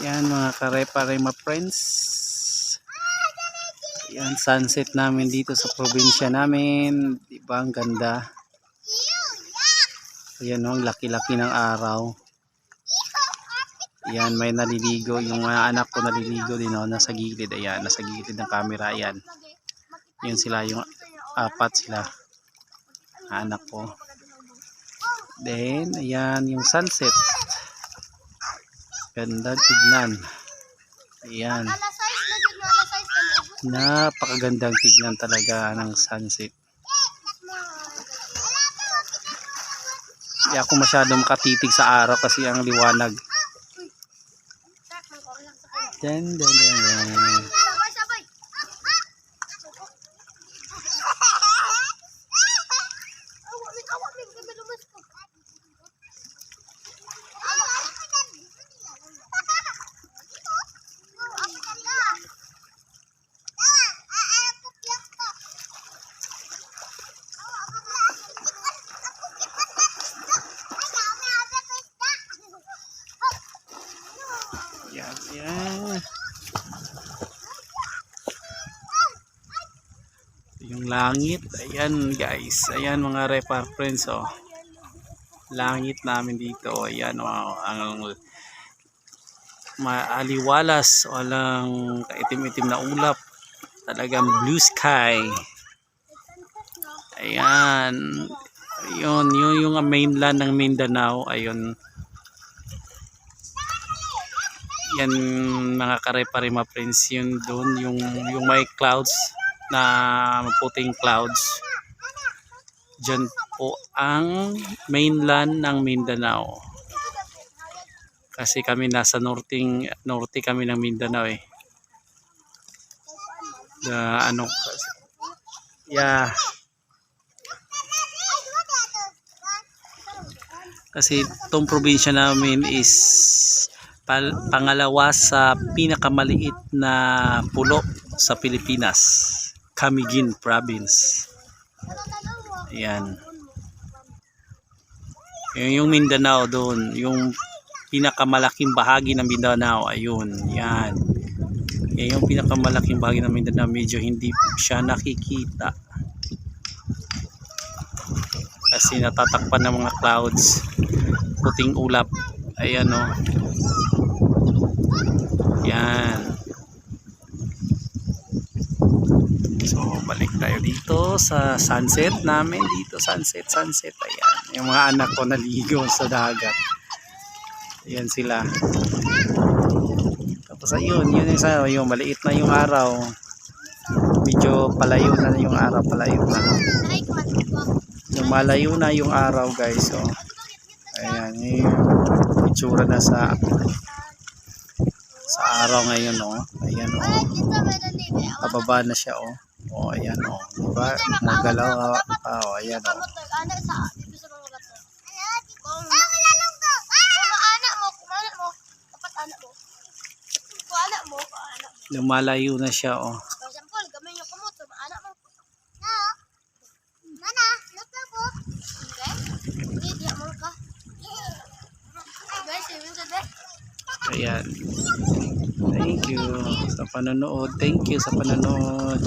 Yan mga kare-parema friends. Yan sunset namin dito sa probinsya namin. Diba ang ganda? Ayan o, ang laki-laki ng araw. Yan, may naliligo. Yung mga anak ko naliligo din o, nasa gilid. Ayan, nasa gilid ng camera. Ayan. Yan sila, yung apat sila. Anak ko. Then, ayan yung sunset. Ganda tignan. Ayan. Napakagandang tignan talaga ng sunset. Hindi ako masyadong makatitig sa araw kasi ang liwanag. Dan, dan, dan, dan. Yan, yan. Yung langit, ayan guys, ayan mga repar friends oh. Langit namin dito, ayan oh, ang maaliwalas, walang kaitim-itim na ulap. Talagang blue sky. Ayan. Ayun, yung mainland ng Mindanao, ayun. Yan mga kare-parema friends, yun doon yung may clouds na puting clouds. Diyan po ang mainland ng Mindanao. Kasi kami nasa norte kami ng Mindanao eh. Ano yeah. Kasi itong probinsya namin is pangalawa sa pinakamaliit na pulo sa Pilipinas, Camiguin Province. Ayan. Yung Mindanao doon, yung pinakamalaking bahagi ng Mindanao, ayun, yan. Yung pinakamalaking bahagi ng Mindanao, medyo hindi siya nakikita. Kasi natatakpan ng mga clouds, puting ulap. Ayan o. Yan. So balik tayo dito sa sunset namin. Dito sunset. Ayan. Yung mga anak ko naligo sa dagat. Ayan sila. Tapos ayun. Yun yung maliit na yung araw. Medyo palayo na yung araw. Palayo na. Yung malayo na yung araw guys. So ayan. Yung itsura na sa araw ngayon oh. Ayan oh. Pababa na siya oh. Oh ayan oh. Diba? Magalaw oh. Ayan oh. Lumalayo na siya oh. Ayan. Thank you sa panonood. Thank you sa panonood.